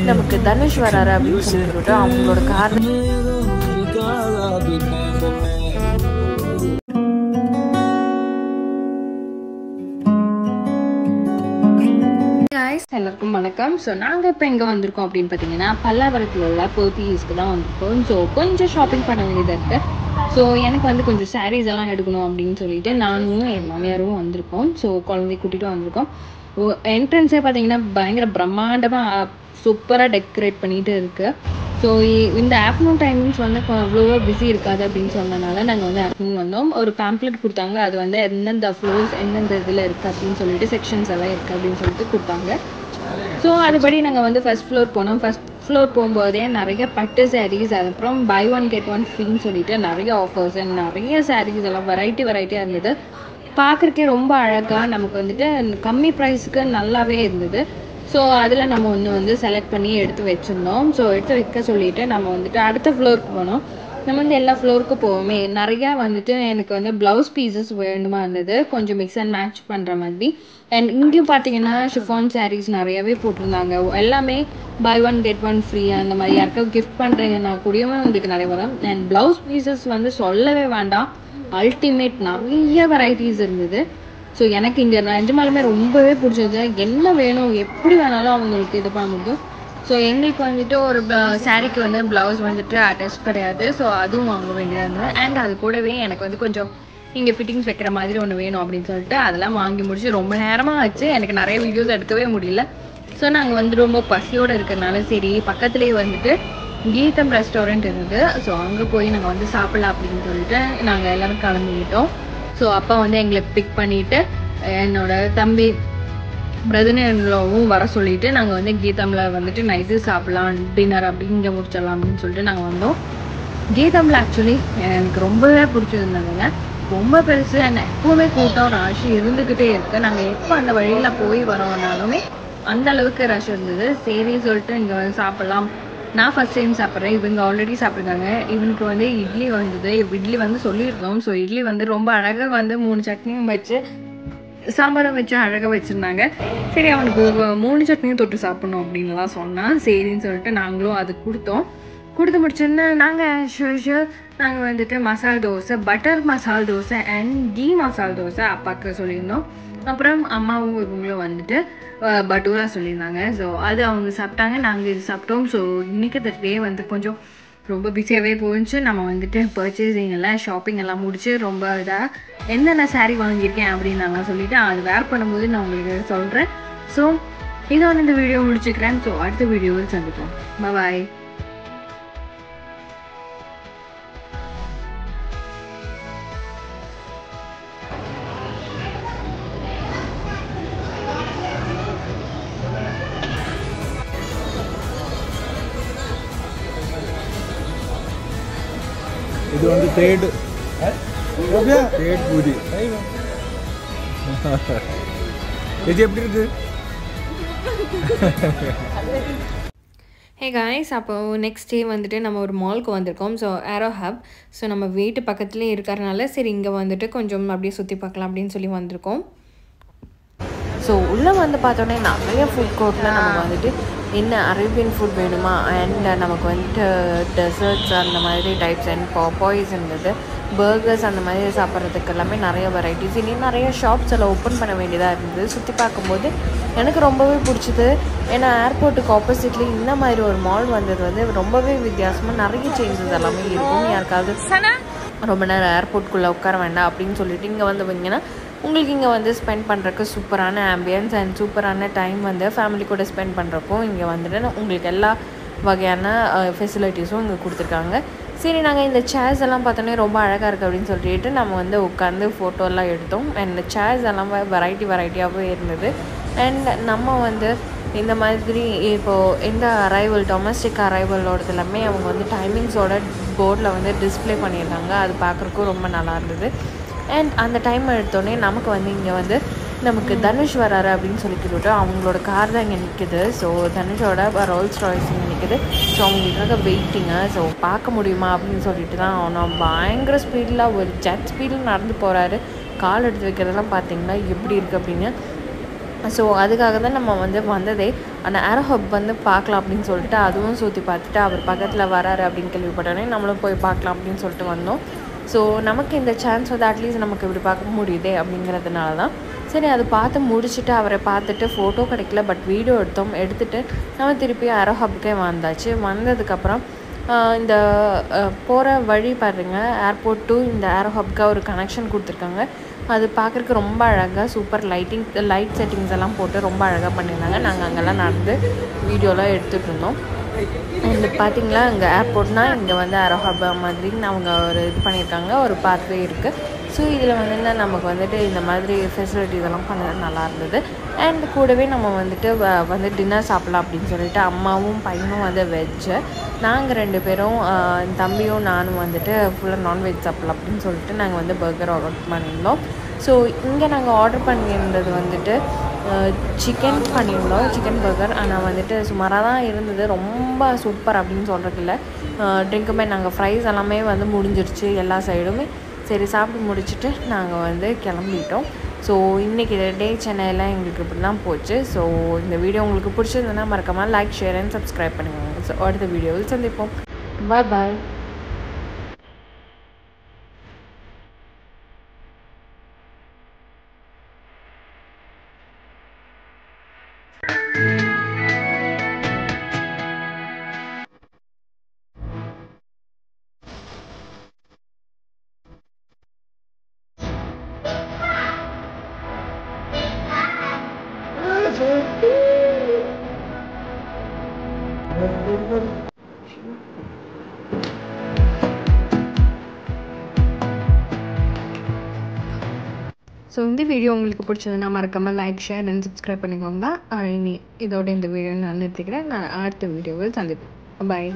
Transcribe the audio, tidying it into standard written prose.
நமக்கு தனுஷ் வராரு அப்படின்னு சொல்லிட்டு அவங்களோட கார் எல்லாருக்கும் வணக்கம். ஸோ நாங்கள் இப்போ எங்கே வந்திருக்கோம் அப்படின்னு பார்த்தீங்கன்னா பல்லாவரத்தில் உள்ள போத்தீஸ்க்கு தான் வந்திருக்கோம். ஸோ கொஞ்சம் ஷாப்பிங் பண்ண வேண்டியதாக இருக்குது. ஸோ எனக்கு வந்து கொஞ்சம் சாரீஸ் எல்லாம் எடுக்கணும் அப்படின்னு சொல்லிட்டு நானும் என் மாமியாரும் வந்திருக்கோம். ஸோ குழந்தைய கூட்டிகிட்டு வந்திருக்கோம். என்ட்ரன்ஸே பார்த்தீங்கன்னா பயங்கர பிரம்மாண்டமாக சூப்பராக டெக்கரேட் பண்ணிட்டு இருக்குது. ஸோ இந்த ஆஃப்டர்நூன் டைமிங்ஸ் வந்து அவ்வளோவா பிஸி இருக்காது அப்படின்னு சொன்னனால நாங்கள் வந்து ஆஃப்டர்நூன் வந்தோம். ஒரு பேம்ப்ளெட் கொடுத்தாங்க. அது வந்து எந்தெந்த ஃப்ளோர்ஸ் எந்தெந்த இதில் இருக்குது அப்படின்னு சொல்லிட்டு செக்ஷன்ஸ் எல்லாம் இருக்குது அப்படின்னு சொல்லிட்டு கொடுத்தாங்க. ஸோ அதுபடி நாங்கள் வந்து ஃபஸ்ட் ஃப்ளோர் போனோம். ஃபஸ்ட் ஃப்ளோர் போகும்போதே நிறைய பட்டு சாரீஸ், அதுக்கப்புறம் பை ஒன் கெட் ஒன் ஃப்ரீன்னு சொல்லிட்டு நிறைய ஆஃபர்ஸ் அண்ட் நிறைய சாரீஸ் எல்லாம் வெரைட்டியாக இருந்தது. பார்க்குறக்கே ரொம்ப அழகாக நமக்கு வந்துட்டு கம்மி ப்ரைஸுக்கு நல்லாவே இருந்தது. ஸோ அதில் நம்ம ஒன்று வந்து செலக்ட் பண்ணி எடுத்து வச்சுருந்தோம். ஸோ எடுத்து வைக்க சொல்லிவிட்டு நம்ம வந்துட்டு அடுத்த ஃப்ளோருக்கு போனோம். நம்ம வந்து எல்லா ஃப்ளோருக்கும் போவோமே, நிறையா வந்துட்டு எனக்கு வந்து ப்ளவுஸ் பீசஸ் வேணுமா இருந்தது, கொஞ்சம் மிக்ஸ் அண்ட் மேட்ச் பண்ணுற மாதிரி. அண்ட் இங்கேயும் பார்த்தீங்கன்னா ஷிஃபான் சாரீஸ் நிறையாவே போட்டிருந்தாங்க. எல்லாமே buy one get one free அந்த மாதிரி யாருக்காவது கிஃப்ட் பண்ணுறீங்கன்னா கூடயுமே உங்களுக்கு நிறைய வரும். அண்ட் ப்ளவுஸ் பீசஸ் வந்து சொல்லவே வேண்டாம், அல்டிமேட் நிறைய வெரைட்டிஸ் இருந்தது. ஸோ எனக்கு இங்கே நிஜமாலுமே ரொம்பவே பிடிச்சது. என்ன வேணும் எப்படி வேணாலும் அவங்களுக்கு இது பண்ண முடியும். ஸோ எங்களுக்கு வந்துட்டு ஒரு சாரீக்கு வந்து ப்ளவுஸ் வந்துட்டு அட்டாச் கிடையாது. ஸோ அதுவும் வாங்க வேண்டியதாக இருந்தது. அண்ட் அது கூடவே எனக்கு வந்து கொஞ்சம் இங்கே ஃபிட்டிங்ஸ் வைக்கிற மாதிரி ஒன்று வேணும் அப்படின்னு சொல்லிட்டு அதெல்லாம் வாங்கி முடிச்சு ரொம்ப நேரமாக ஆச்சு. எனக்கு நிறைய வீடியோஸ் எடுக்கவே முடியல. ஸோ நாங்கள் வந்து ரொம்ப பசியோடு இருக்கிறனால சரி பக்கத்துலேயே வந்துட்டு கீதம் ரெஸ்டாரண்ட் இருந்தது. ஸோ அங்கே போய் நாங்கள் வந்து சாப்பிட்லாம் அப்படின்னு சொல்லிட்டு நாங்கள் எல்லோரும் கிளம்பிக்கிட்டோம். ஸோ அப்பா வந்து எங்களை பிக் பண்ணிவிட்டு என்னோட தம்பி பிரதனவும் வர சொல்லிவிட்டு நாங்கள் வந்து கீதமில் வந்துட்டு நைட்டு சாப்பிட்லாம் டின்னர் அப்படி இங்கே முடிச்சிடலாம் அப்படின்னு சொல்லிட்டு நாங்கள் வந்தோம். கீதமில் ஆக்சுவலி எனக்கு ரொம்பவே பிடிச்சிருந்ததுங்க. ரொம்ப பெருசு அண்ட் எப்போவுமே கூட்டம் ரஷ் இருந்துக்கிட்டே இருக்குது. நாங்கள் எப்போ அந்த வழியில் போய் வரோம்னாலுமே அந்த அளவுக்கு ரஷ் இருந்தது. சரி சொல்லிட்டு இங்கே வந்து சாப்பிட்லாம். நான் ஃபஸ்ட் டைம் சாப்பிட்றேன். இவங்க ஆல்ரெடி சாப்பிட்ருக்காங்க. இவனுக்கு வந்து இட்லி வந்தது. இட்லி வந்து சொல்லியிருந்தோம். ஸோ இட்லி வந்து ரொம்ப அழகாக வந்து 3 சட்னியும் வச்சு சாம்பாரும் வச்சு அழகாக வச்சுருந்தாங்க. சரி அவனுக்கு 3 சட்னியும் தொட்டு சாப்பிட்ணும் அப்படின்லாம் சொன்னான். சரின்னு சொல்லிட்டு நாங்களும் அது கொடுத்து முடிச்சோன்னா நாங்கள் வந்துட்டு மசால் dosa, butter masala dosa and key மசால் தோசை அப்பாவுக்கு சொல்லியிருந்தோம். அப்புறம் அம்மாவும் இவங்களும் வந்துட்டு பட்டூரா சொல்லியிருந்தாங்க. ஸோ அது அவங்க சாப்பிட்டாங்க, நாங்கள் இது சாப்பிட்டோம். ஸோ இன்றைக்கி இந்த டே வந்து கொஞ்சம் ரொம்ப பிஸியாகவே போயிடுச்சு. நம்ம வந்துட்டு பர்ச்சேசிங் எல்லாம் ஷாப்பிங் எல்லாம் முடிச்சு ரொம்ப இதாக என்னென்ன சாரீ வாங்கியிருக்கேன் அப்படின்னு நான் சொல்லிவிட்டு அது வேர் பண்ணும்போது நான் உங்களுக்கு சொல்கிறேன். ஸோ இதோட இந்த வீடியோ முடிச்சுக்கிறேன். ஸோ அடுத்த வீடியோவில் சந்திப்போம். பாய். இது வந்து தேர்ட் பூரி. இது எப்படி இருக்கு? ஹே காய்ஸ், அப்போது நெக்ஸ்ட் டே வந்துட்டு நம்ம ஒரு மாலுக்கு வந்திருக்கோம். So aero hub. ஸோ நம்ம வீட்டு பக்கத்துலேயே இருக்கிறனால சரி இங்கே வந்துட்டு கொஞ்சம் அப்படியே சுற்றி பார்க்கலாம் அப்படின்னு சொல்லி வந்திருக்கோம். ஸோ உள்ளே வந்து பார்த்தோன்னே நிறைய ஃபுட் கோர்ட்டில் நம்ம வந்துட்டு என்ன அரேபியன் ஃபுட் வேணுமா அண்ட் நமக்கு வந்துட்டு டெசர்ட்ஸ் அந்த மாதிரி டைப்ஸ் அண்ட் பாப்பாய்ஸ் இருந்தது. பர்கர்ஸ் அந்த மாதிரி சாப்பிட்றதுக்கு எல்லாமே நிறைய வெரைட்டிஸ். இன்னும் நிறைய ஷாப்ஸ் எல்லாம் ஓப்பன் பண்ண வேண்டியதாக இருந்தது. சுற்றி பார்க்கும்போது எனக்கு ரொம்பவே பிடிச்சிது. ஏன்னா ஏர்போர்ட்டுக்கு ஆப்போசிட்லேயே இந்த மாதிரி ஒரு மால் வந்தது வந்து ரொம்பவே வித்தியாசமாக நிறைய சேஞ்சஸ் எல்லாமே இருக்கும். யாருக்காவது ரொம்ப நேரம் ஏர்போர்ட்டுக்குள்ளே உட்கார வேண்டாம் அப்படின்னு சொல்லிட்டு இங்கே வந்தவங்கன்னா உங்களுக்கு இங்கே வந்து ஸ்பெண்ட் பண்ணுறக்கு சூப்பரான ஆம்பியன்ஸ் அண்ட் சூப்பரான டைம் வந்து ஃபேமிலி கூட ஸ்பெண்ட் பண்ணுறப்போ இங்கே வந்துட்டு உங்களுக்கு எல்லா வகையான ஃபெசிலிட்டிஸும் இங்கே கொடுத்துருக்காங்க. சரி நாங்கள் இந்த சேர்ஸ் எல்லாம் பார்த்தோன்னே ரொம்ப அழகாக இருக்குது அப்படின்னு சொல்லிட்டு நம்ம வந்து உட்காந்து ஃபோட்டோலாம் எடுத்தோம். அண்ட் இந்த சேர்ஸ் எல்லாம் வெரைட்டியாகவே இருந்தது. அண்ட் நம்ம வந்து இந்த மாதிரி இப்போது எந்த அரைவல் டொமஸ்டிக் அரைவலோடது எல்லாமே அவங்க வந்து டைமிங்ஸோட போர்டில் வந்து டிஸ்பிளே பண்ணியிருந்தாங்க. அது பார்க்குறக்கும் ரொம்ப நல்லா இருந்தது. அண்ட் அந்த டைம் எடுத்தோடனே நமக்கு வந்து இங்கே வந்து நமக்கு தனுஷ் வராரு அப்படின்னு சொல்லிட்டு அவங்களோட கார் தான் இங்கே நிற்குது. ஸோ தனுஷோட ரோல்ஸ் ராய்ஸ் இங்கே நிற்குது. ஸோ அவங்களுக்காக வெயிட்டிங்க. ஸோ பார்க்க முடியுமா அப்படின்னு சொல்லிட்டு தான் அவன் பயங்கர ஸ்பீடில் ஒரு ஜெட் ஸ்பீடில் நடந்து போகிறாரு. கால் எடுத்து வைக்கிறதெல்லாம் பார்த்தீங்கன்னா எப்படி இருக்குது அப்படின்னு ஸோ அதுக்காக தான் நம்ம வந்து வந்ததே. அந்த ஏரோ ஹப் வந்து பார்க்கலாம் அப்படின்னு சொல்லிட்டு அதுவும் சுற்றி பார்த்துட்டு அவர் பக்கத்தில் வராரு அப்படின்னு கேள்விப்பட்டோன்னே நம்மளும் போய் பார்க்கலாம் அப்படின்னு சொல்லிட்டு வந்தோம். ஸோ நமக்கு இந்த சான்ஸ் வந்து அட்லீஸ்ட் நமக்கு இப்படி பார்க்க முடியுதே அப்படிங்கிறதுனால தான் சரி அது பார்த்து முடிச்சுட்டு அவரை பார்த்துட்டு ஃபோட்டோ கிடைக்கல, பட் வீடியோ எடுத்துகிட்டு நம்ம திருப்பி ஏரோ ஹப்புக்கே வந்தாச்சு. வந்ததுக்கப்புறம் இந்த போகிற வழி பாருங்கள், ஏர்போர்ட் டு இந்த ஏரோ ஹப்புக்கு ஒரு கனெக்ஷன் கொடுத்துருக்காங்க. அது பார்க்குறக்கு ரொம்ப அழகாக சூப்பர் லைட் செட்டிங்ஸ் எல்லாம் போட்டு ரொம்ப அழகாக பண்ணியிருந்தாங்க. நாங்கள் அங்கெல்லாம் நடந்து வீடியோலாம் எடுத்துகிட்டு இருந்தோம். அண்ட் பார்த்திங்களா இங்கே ஏர்போர்ட்னால் இங்கே வந்து ஏரோ ஹப் மாதிரி அவங்க ஒரு இது பண்ணியிருக்காங்க, ஒரு பாத்வே இருக்குது. ஸோ இதில் வந்து நமக்கு வந்துட்டு இந்த மாதிரி ஃபெசிலிட்டிஸ் எல்லாம் பண்ணது நல்லா இருந்தது. அண்ட் கூடவே நம்ம வந்துட்டு வந்து டின்னர் சாப்பிட்லாம் அப்படின்னு சொல்லிட்டு அம்மாவும் பையனும் வந்து வெஜ்ஜு, நாங்கள் 2 பேரும் என் தம்பியும் நானும் வந்துட்டு ஃபுல்லாக நான்வெஜ் சாப்பிட்லாம் அப்படின்னு சொல்லிட்டு நாங்கள் வந்து பர்கர் ஆர்டர் பண்ணியிருந்தோம். ஸோ இங்கே நாங்கள் ஆர்டர் பண்ணியிருந்தது வந்துட்டு சிக்கன் பண்ணியிருந்தோம், சிக்கன் பர்கர். ஆனால் வந்துட்டு சுமாராக தான் இருந்தது, ரொம்ப சூப்பர் அப்படின்னு சொல்கிறதுக்கு இல்லை. ட்ரிங்க்குமே நாங்கள் ஃப்ரைஸ் எல்லாமே வந்து முடிஞ்சிருச்சு எல்லா சைடுமே. சரி சாப்பிட்டு முடிச்சுட்டு நாங்கள் வந்து கிளம்பிட்டோம். ஸோ இன்றைக்கி டே சென்னையில் எங்களுக்கு இப்படி தான் போச்சு. ஸோ இந்த வீடியோ உங்களுக்கு பிடிச்சிருந்ததுன்னா மறக்காமல் லைக், ஷேர் அண்ட் சப்ஸ்கிரைப் பண்ணுங்கள். ஸோ அடுத்த வீடியோவில் சந்திப்போம். பாய் பாய். ஸோ இந்த வீடியோ உங்களுக்கு பிடிச்சதுன்னா மறக்காமல் லைக், ஷேர் அண்ட் சப்ஸ்கிரைப் பண்ணிக்கோங்க. இதோட இந்த வீடியோ நான் நிறுத்திக்கிறேன். நான் அடுத்த வீடியோவில் சந்திப்பேன். பாய்.